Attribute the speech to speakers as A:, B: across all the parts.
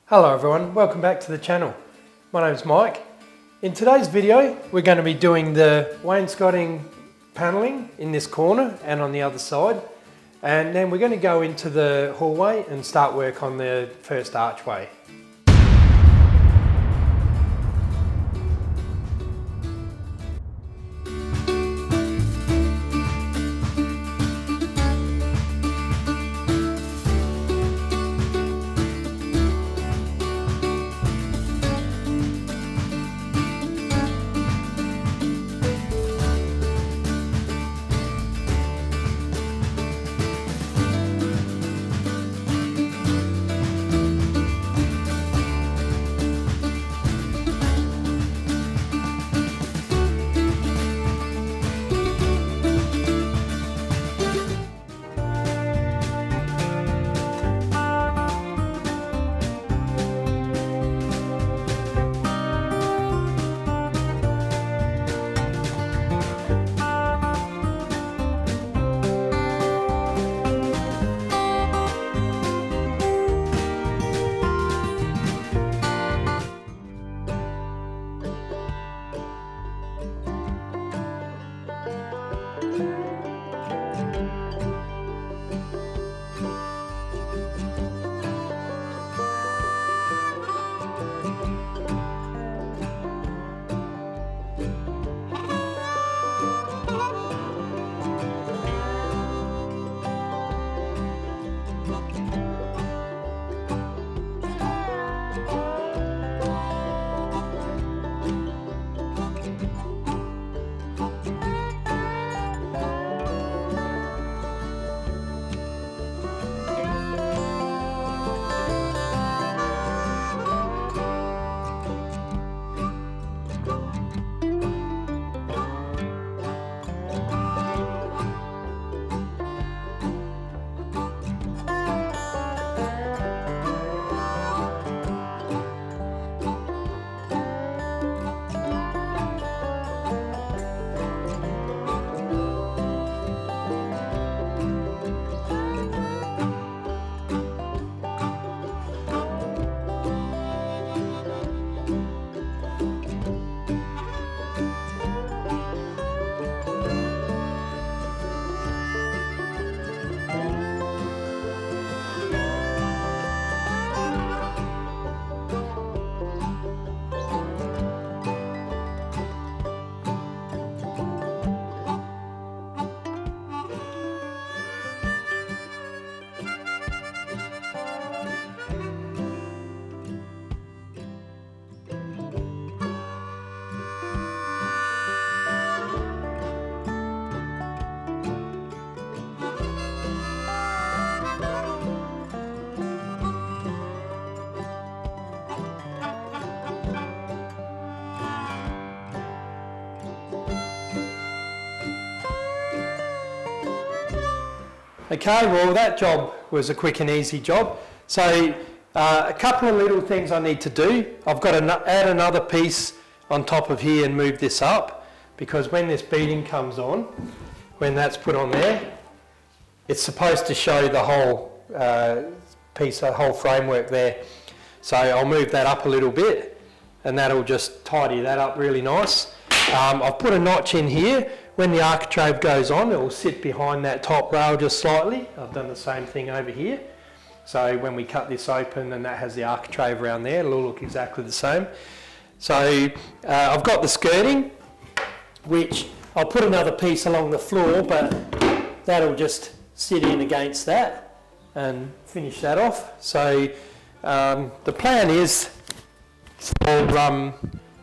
A: Hello everyone, welcome back to the channel. My name's Mike. In today's video we're going to be doing the wainscoting panelling in this corner and on the other side, and then we're going to go into the hallway and start work on the first archway. Okay, well that job was a quick and easy job. So a couple of little things I need to do. I've got to add another piece on top of here and move this up, because when this beading comes on, when that's put on there, it's supposed to show the whole piece, the whole framework there. So I'll move that up a little bit and that'll just tidy that up really nice. I've put a notch in here. When the architrave goes on, it will sit behind that top rail just slightly. I've done the same thing over here. So when we cut this open and that has the architrave around there, it'll all look exactly the same. So I've got the skirting, which I'll put another piece along the floor, but that'll just sit in against that and finish that off. So the plan is for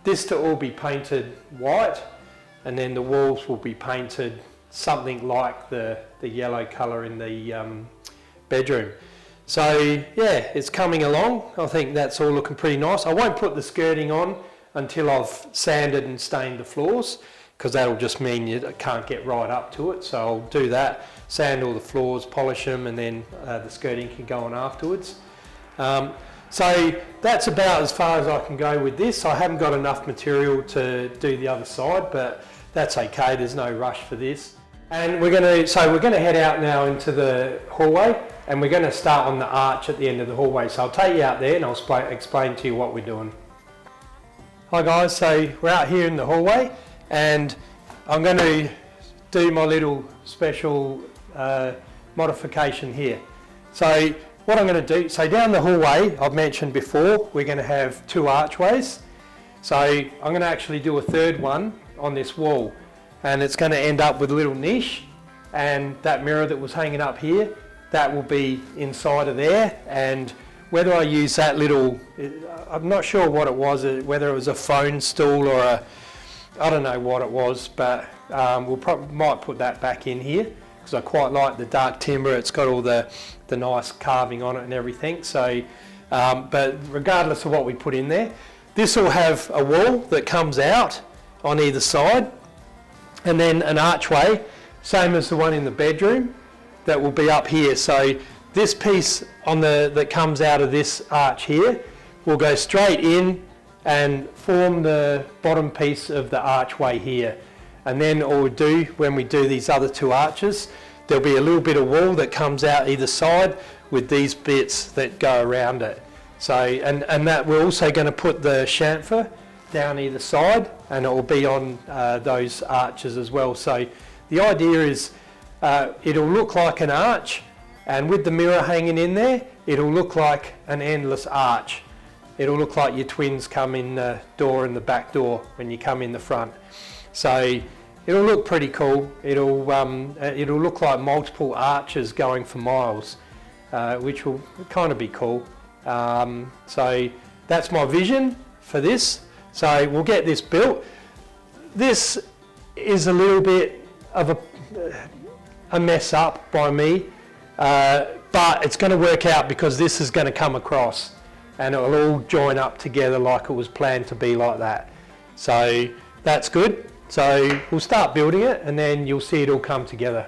A: this to all be painted white, and then the walls will be painted something like the yellow colour in the bedroom. So yeah, it's coming along. I think that's all looking pretty nice. I won't put the skirting on until I've sanded and stained the floors, because that'll just mean you can't get right up to it. So I'll do that, sand all the floors, polish them, and then the skirting can go on afterwards. So that's about as far as I can go with this. I haven't got enough material to do the other side, but that's okay, there's no rush for this. And we're gonna head out now into the hallway. and we're going to start on the arch at the end of the hallway. So I'll take you out there and I'll explain to you what we're doing. Hi guys, so we're out here in the hallway and I'm going to do my little special modification here. So what I'm going to do, so down the hallway, I've mentioned before, we're going to have 2 archways. So I'm going to actually do a 3rd one on this wall, and it's going to end up with a little niche, and that mirror that was hanging up here, that will be inside of there. And whether I use that little, I'm not sure what it was, whether it was a phone stool or I don't know what it was, but might put that back in here because I quite like the dark timber. It's got all the nice carving on it and everything. So, but regardless of what we put in there, this will have a wall that comes out on either side, and then an archway, same as the one in the bedroom, that will be up here. So this piece that comes out of this arch here will go straight in and form the bottom piece of the archway here. And then all we do when we do these other 2 arches, there'll be a little bit of wall that comes out either side with these bits that go around it. So, and that we're also going to put the chamfer down either side, and it will be on those arches as well. So the idea is it'll look like an arch, and with the mirror hanging in there, it'll look like an endless arch. It'll look like your twins come in the door and the back door when you come in the front. So it'll look pretty cool. It'll look like multiple arches going for miles, which will kind of be cool. So that's my vision for this. So we'll get this built. This is a little bit of a mess up by me, but it's going to work out because this is going to come across and it'll all join up together like it was planned to be like that. So that's good. So we'll start building it and then you'll see it all come together.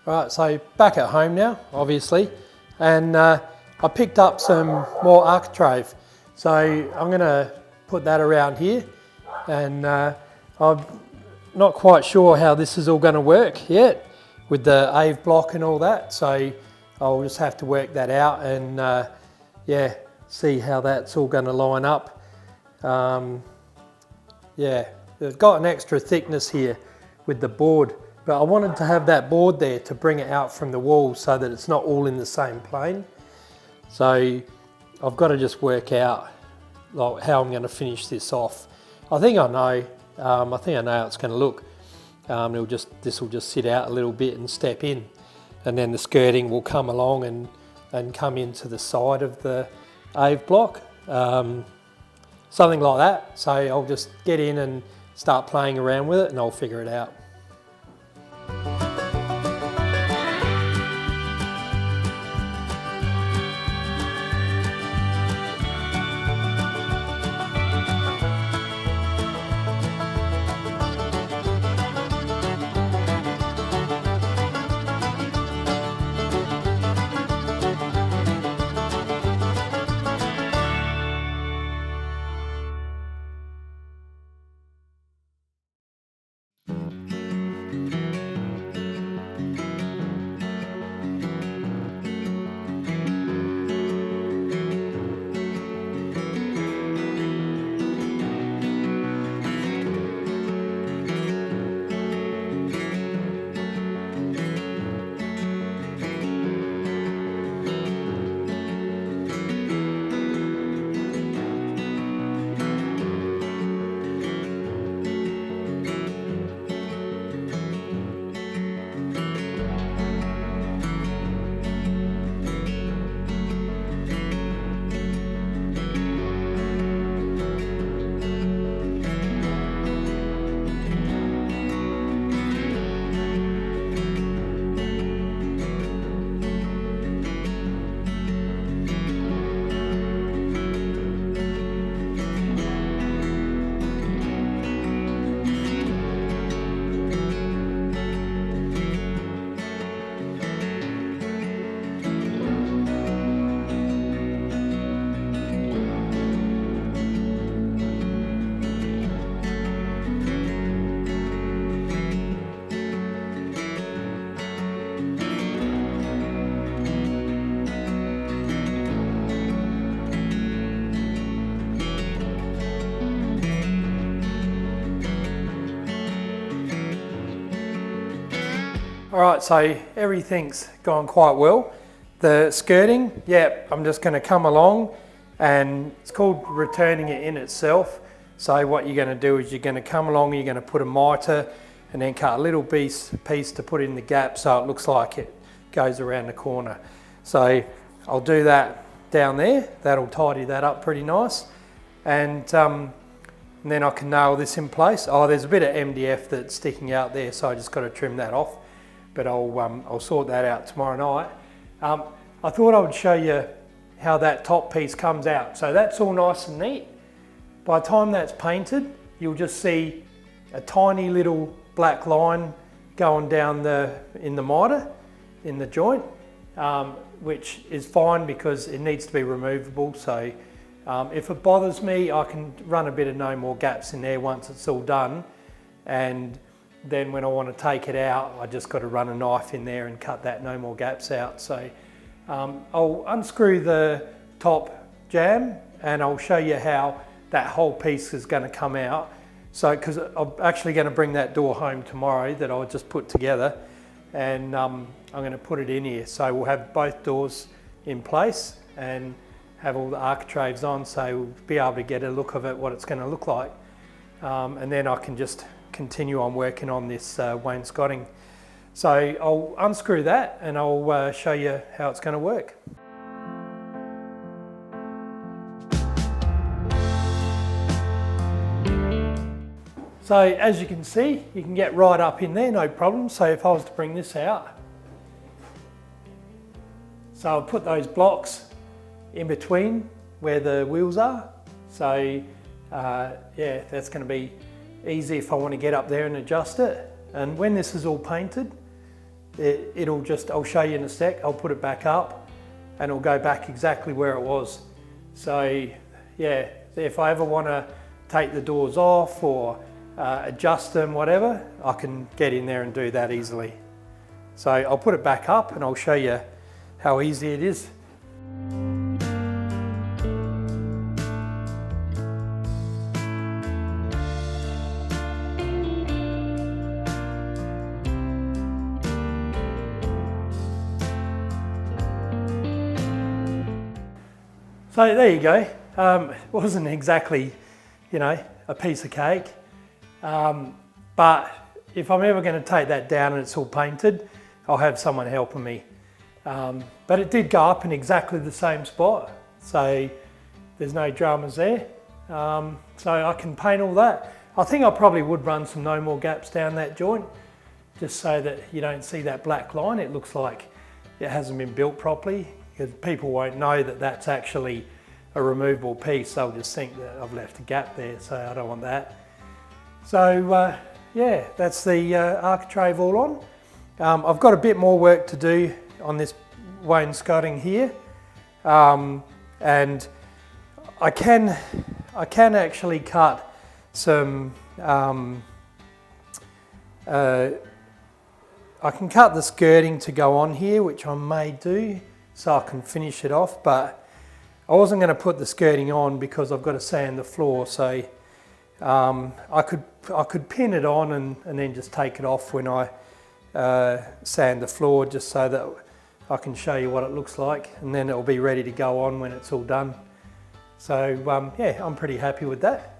A: Right, so back at home now, obviously, and I picked up some more architrave. So I'm going to put that around here, and I'm not quite sure how this is all going to work yet with the AVE block and all that, so I'll just have to work that out and yeah, see how that's all going to line up. Yeah, it's got an extra thickness here with the board, but I wanted to have that board there to bring it out from the wall so that it's not all in the same plane. So I've got to just work out like how I'm going to finish this off. I think I know how it's going to look. This will just sit out a little bit and step in, and then the skirting will come along and come into the side of the AVE block. Something like that. So I'll just get in and start playing around with it and I'll figure it out. All right, so everything's gone quite well. The skirting, yeah, I'm just going to come along, and it's called returning it in itself. So what you're going to do is you're going to come along, you're going to put a mitre and then cut a little piece to put in the gap so it looks like it goes around the corner. So I'll do that down there. That'll tidy that up pretty nice. And then I can nail this in place. Oh, there's a bit of MDF that's sticking out there, so I just got to trim that off. But I'll sort that out tomorrow night. I thought I would show you how that top piece comes out. So that's all nice and neat. By the time that's painted, you'll just see a tiny little black line going down in the mitre, in the joint, which is fine because it needs to be removable. So if it bothers me, I can run a bit of no more gaps in there once it's all done. And then when I want to take it out, I just got to run a knife in there and cut that no more gaps out. So I'll unscrew the top jam and I'll show you how that whole piece is going to come out. So, because I'm actually going to bring that door home tomorrow that I just put together, and I'm going to put it in here. So we'll have both doors in place and have all the architraves on, so we'll be able to get a look of it, what it's going to look like. And then I can just continue on working on this wainscoting. So I'll unscrew that and I'll show you how it's going to work. So as you can see, you can get right up in there, no problem. So if I was to bring this out, so I'll put those blocks in between where the wheels are. So yeah, that's going to be easy if I want to get up there and adjust it. And when this is all painted, I'll show you in a sec, I'll put it back up and it'll go back exactly where it was. So yeah, if I ever want to take the doors off or adjust them, whatever, I can get in there and do that easily. So I'll put it back up and I'll show you how easy it is. So there you go. It wasn't exactly, you know, a piece of cake, but if I'm ever going to take that down and it's all painted, I'll have someone helping me. But it did go up in exactly the same spot, so there's no dramas there. So I can paint all that. I think I probably would run some no more gaps down that joint, just so that you don't see that black line. It looks like it hasn't been built properly, because people won't know that that's actually a removable piece. They'll just think that I've left a gap there, so I don't want that. So yeah, that's the architrave all on. I've got a bit more work to do on this wainscoting here, and I can actually cut some. I can cut the skirting to go on here, which I may do, so I can finish it off, but I wasn't going to put the skirting on because I've got to sand the floor, so I could pin it on and then just take it off when I sand the floor, just so that I can show you what it looks like, and then it'll be ready to go on when it's all done. So yeah, I'm pretty happy with that.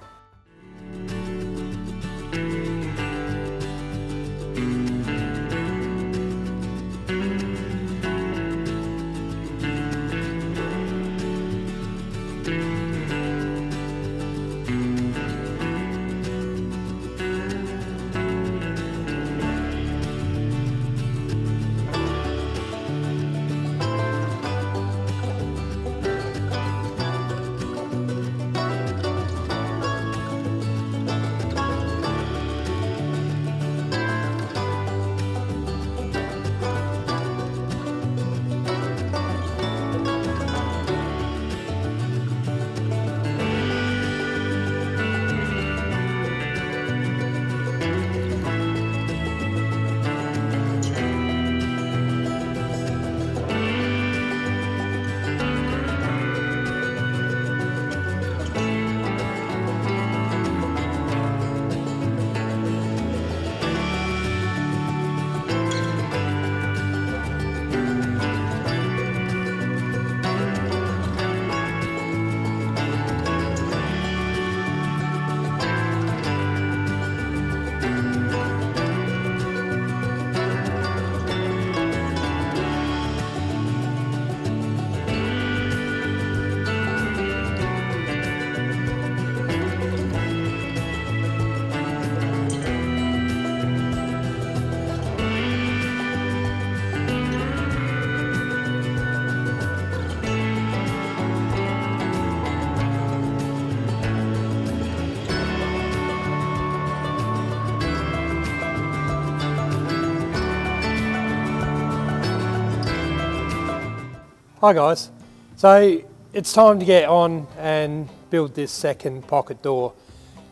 A: Hi guys, so it's time to get on and build this second pocket door.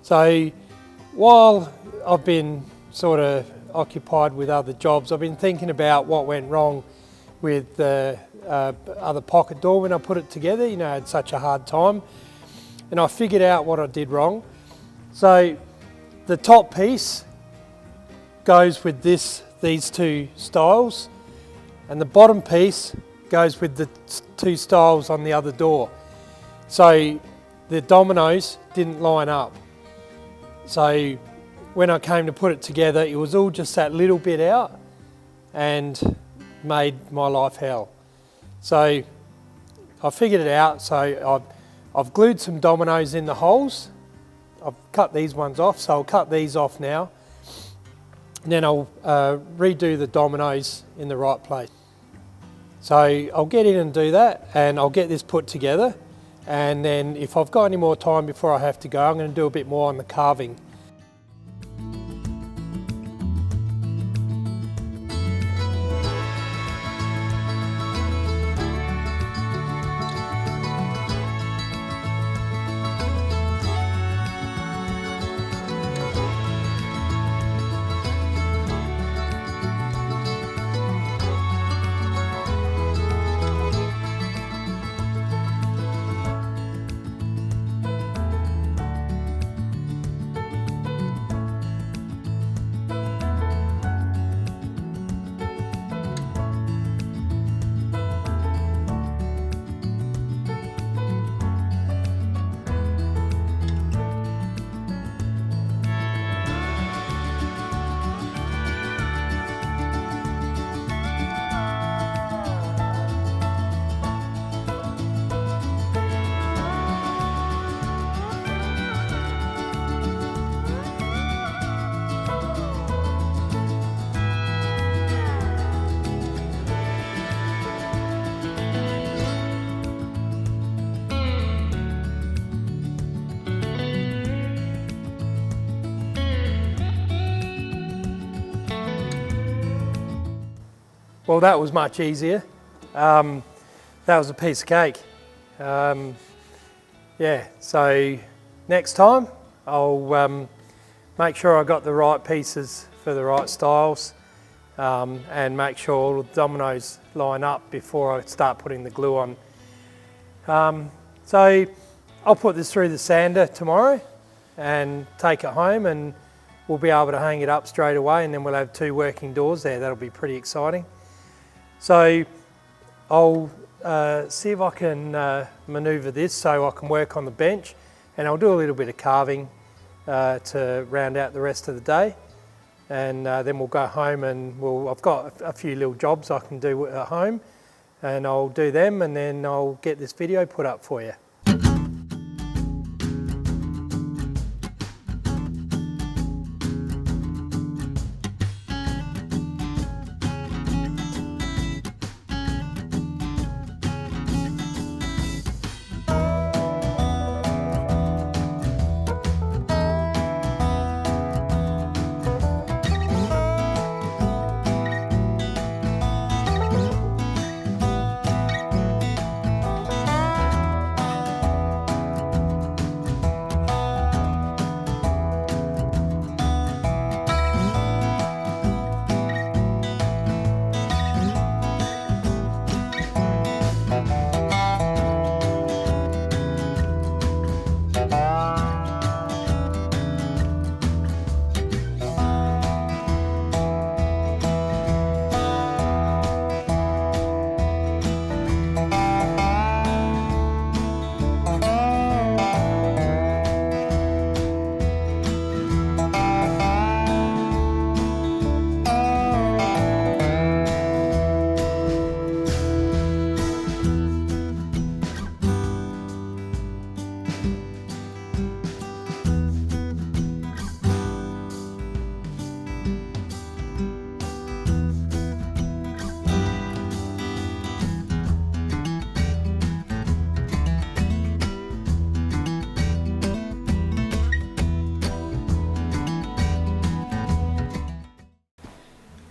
A: So while I've been sort of occupied with other jobs, I've been thinking about what went wrong with the other pocket door when I put it together. You know, I had such a hard time, and I figured out what I did wrong. So the top piece goes with these two styles, and the bottom piece goes with the two styles on the other door. So the dominoes didn't line up. So when I came to put it together, it was all just that little bit out and made my life hell. So I figured it out. So I've glued some dominoes in the holes. I've cut these ones off, so I'll cut these off now. And then I'll redo the dominoes in the right place. So I'll get in and do that, and I'll get this put together, and then if I've got any more time before I have to go, I'm going to do a bit more on the carving. Well, that was much easier. That was a piece of cake. Yeah, so next time I'll make sure I got the right pieces for the right styles, and make sure all the dominoes line up before I start putting the glue on. So I'll put this through the sander tomorrow and take it home, and we'll be able to hang it up straight away, and then we'll have 2 working doors there. That'll be pretty exciting. So I'll see if I can manoeuvre this so I can work on the bench, and I'll do a little bit of carving to round out the rest of the day, and then we'll go home and I've got a few little jobs I can do at home, and I'll do them, and then I'll get this video put up for you.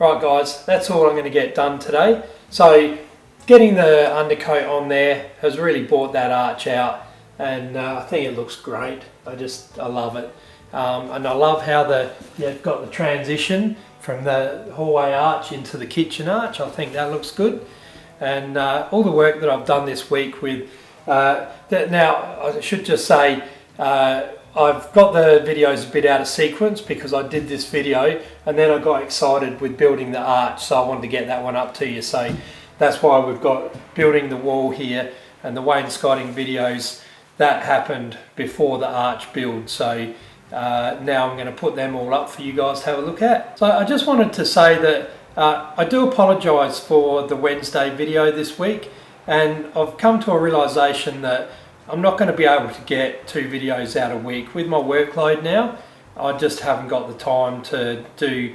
A: Right guys, that's all I'm going to get done today. So getting the undercoat on there has really brought that arch out, and I think it looks great. I love it. And I love how you've got the transition from the hallway arch into the kitchen arch. I think that looks good. And all the work that I've done this week with, now I should just say, I've got the videos a bit out of sequence because I did this video and then I got excited with building the arch, so I wanted to get that one up to you. So that's why we've got building the wall here, and the wainscoting videos that happened before the arch build. So now I'm going to put them all up for you guys to have a look at. So I just wanted to say that I do apologise for the Wednesday video this week, and I've come to a realisation that I'm not going to be able to get 2 videos out a week with my workload now. I just haven't got the time to do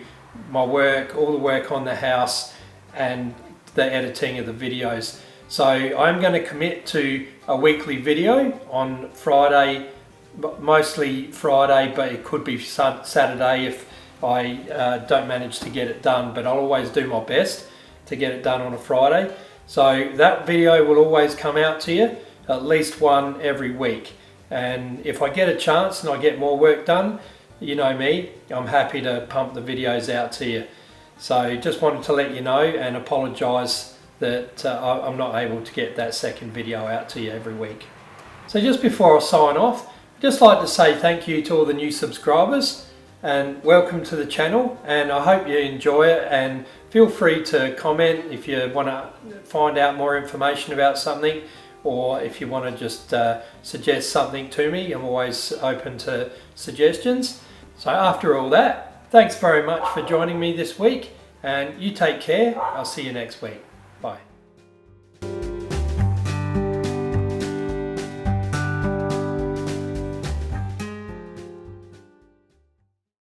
A: my work, all the work on the house and the editing of the videos. So I'm going to commit to a weekly video on Friday, mostly Friday, but it could be Saturday if I don't manage to get it done, but I'll always do my best to get it done on a Friday. So that video will always come out to you, at least one every week. And if I get a chance and I get more work done, you know me, I'm happy to pump the videos out to you. So just wanted to let you know and apologise that I'm not able to get that second video out to you every week. So just before I sign off, I'd just like to say thank you to all the new subscribers and welcome to the channel, and I hope you enjoy it, and feel free to comment if you want to find out more information about something, or if you want to just suggest something to me. I'm always open to suggestions. So after all that, thanks very much for joining me this week, and you take care. I'll see you next week. Bye.